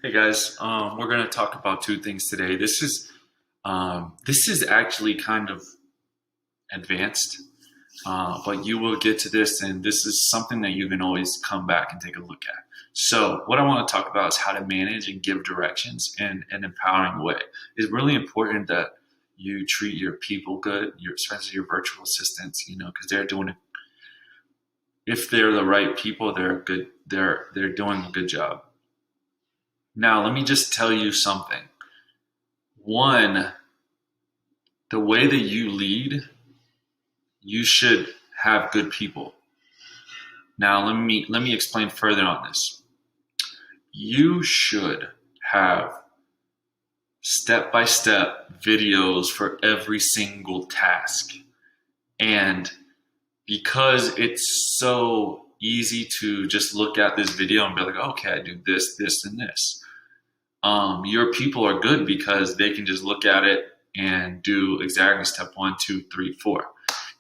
Hey guys, we're going to talk about two things today. This is actually kind of advanced, but you will get to this, and this is something that you can always come back and take a look at. So, what I want to talk about is how to manage and give directions in an empowering way. It's really important that you treat your people good, especially your virtual assistants, because they're doing it. If they're the right people, they're good. They're doing a good job. Now, let me just tell you something. One, the way that you lead, you should have good people. Now, let me explain further on this. You should have step-by-step videos for every single task. And because it's so easy to just look at this video and be like, okay, I do this, this, and this. Your people are good because they can just look at it and do exactly step 1, 2, 3, 4.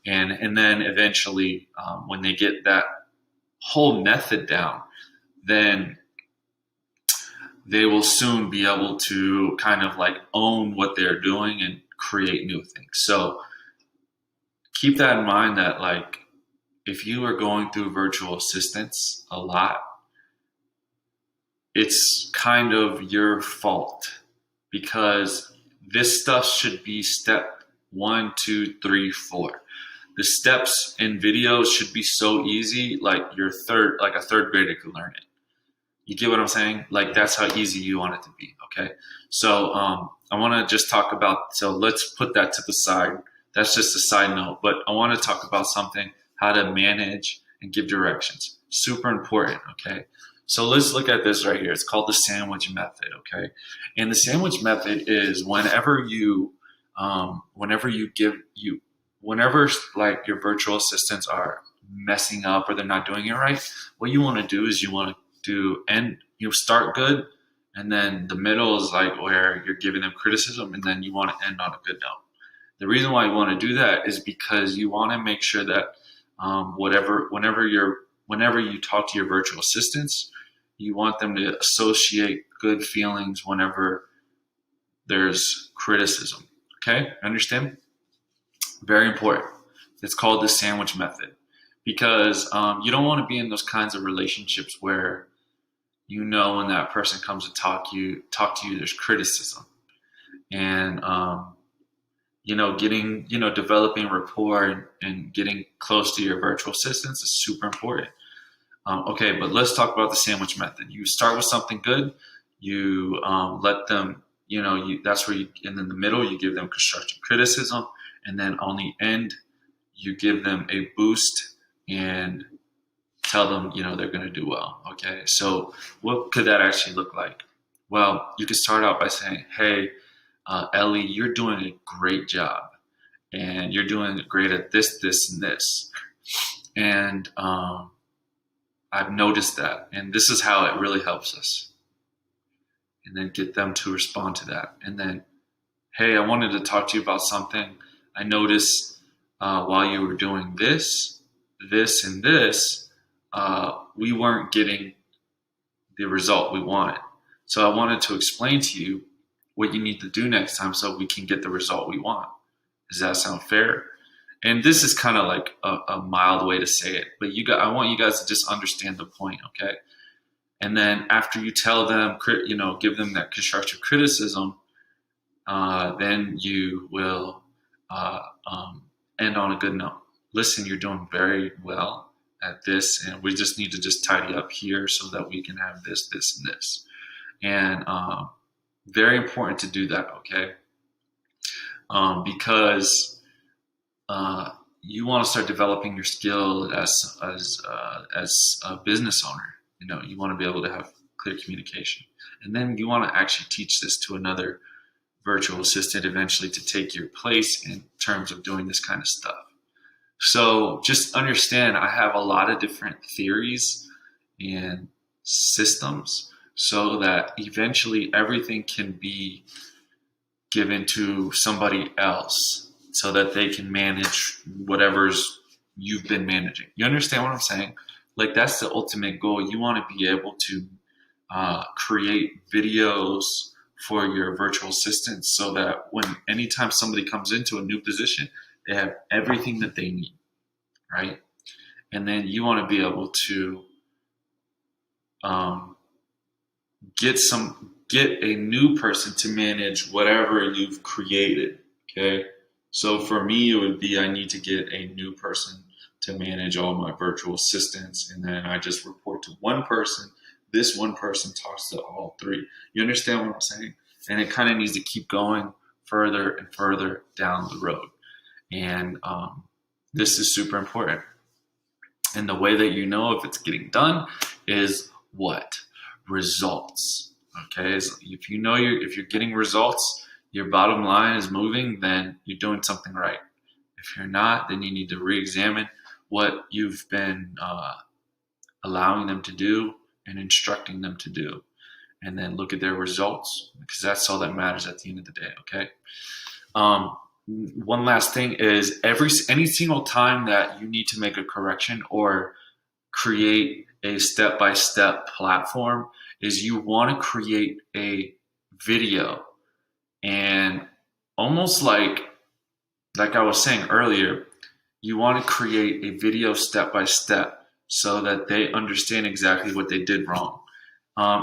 And then eventually, when they get that whole method down, then they will soon be able to kind of like own what they're doing and create new things. So keep that in mind that like if you are going through virtual assistants a lot, it's kind of your fault because this stuff should be step 1, 2, 3, 4. The steps in videos should be so easy, like a third grader could learn it. You get what I'm saying? Like that's how easy you want it to be. Okay. So I want to just talk about. So let's put that to the side. That's just a side note. But I want to talk about something: how to manage and give directions. Super important. Okay. So let's look at this right here. It's called the sandwich method. Okay. And the sandwich method is whenever like your virtual assistants are messing up or they're not doing it right, what you want to do is you want to start good, and then the middle is like where you're giving them criticism, and then you want to end on a good note. The reason why you want to do that is because you want to make sure that whenever you talk to your virtual assistants, you want them to associate good feelings whenever there's criticism. Okay, understand? Very important. It's called the sandwich method because you don't want to be in those kinds of relationships where when that person comes to talk to you, there's criticism, and developing rapport and getting close to your virtual assistants is super important. Okay, but let's talk about the sandwich method. You start with something good. You let them, that's where and in the middle, you give them constructive criticism. And then on the end, you give them a boost and tell them, they're going to do well. Okay, so what could that actually look like? Well, you could start out by saying, hey, Ellie, you're doing a great job. And you're doing great at this, this, and this. And I've noticed that. And this is how it really helps us. And then get them to respond to that. And then, hey, I wanted to talk to you about something. I noticed while you were doing this, this, and this, we weren't getting the result we wanted. So I wanted to explain to you what you need to do next time so we can get the result we want. Does that sound fair? And this is kind of like a mild way to say it, but I want you guys to just understand the point, okay? And then after you tell them, give them that constructive criticism, then you will end on a good note. Listen, you're doing very well at this, and we just need to just tidy up here so that we can have this, this, and this. And very important to do that, okay? Because you want to start developing your skill as a business owner. You want to be able to have clear communication, and then you want to actually teach this to another virtual assistant eventually to take your place in terms of doing this kind of stuff. So just understand, I have a lot of different theories and systems so that eventually everything can be given to somebody else so that they can manage whatever's you've been managing. You understand what I'm saying? Like that's the ultimate goal. You want to be able to create videos for your virtual assistants so that when anytime somebody comes into a new position, they have everything that they need, right? And then you want to be able to um, get a new person to manage whatever you've created. Okay. So for me, it would be I need to get a new person to manage all my virtual assistants, and then I just report to one person. This one person talks to all three. You understand what I'm saying? And it kind of needs to keep going further and further down the road. And this is super important. And the way that you know if it's getting done is what? Results. Okay, so if you know if you're getting results, your bottom line is moving, then you're doing something right. If you're not, then you need to re-examine what you've been allowing them to do and instructing them to do, and then look at their results, because that's all that matters at the end of the day. Okay. One last thing is any single time that you need to make a correction or create a step-by-step platform is you want to create a video, and almost like I was saying earlier, you want to create a video step-by-step so that they understand exactly what they did wrong.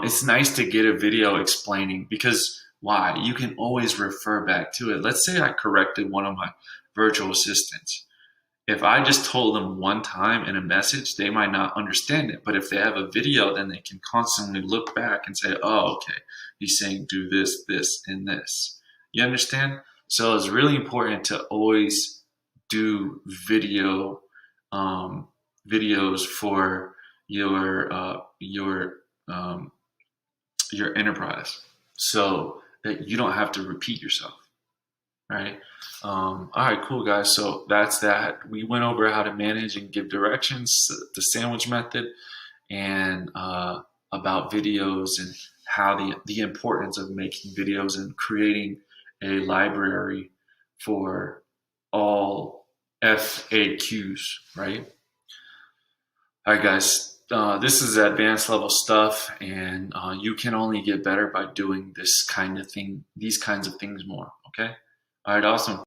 It's nice to get a video explaining, because why? You can always refer back to it. Let's say I corrected one of my virtual assistants. If I just told them one time in a message, they might not understand it. But if they have a video, then they can constantly look back and say, oh, okay, he's saying do this, this, and this. You understand? So it's really important to always do videos for your enterprise, so that you don't have to repeat yourself, right? All right, cool, guys. So that's that. We went over how to manage and give directions, the sandwich method, and about videos and how the importance of making videos and creating a library for all FAQs, right? All right, guys. This is advanced level stuff, and you can only get better by doing these kinds of things more. Okay. All right. Awesome.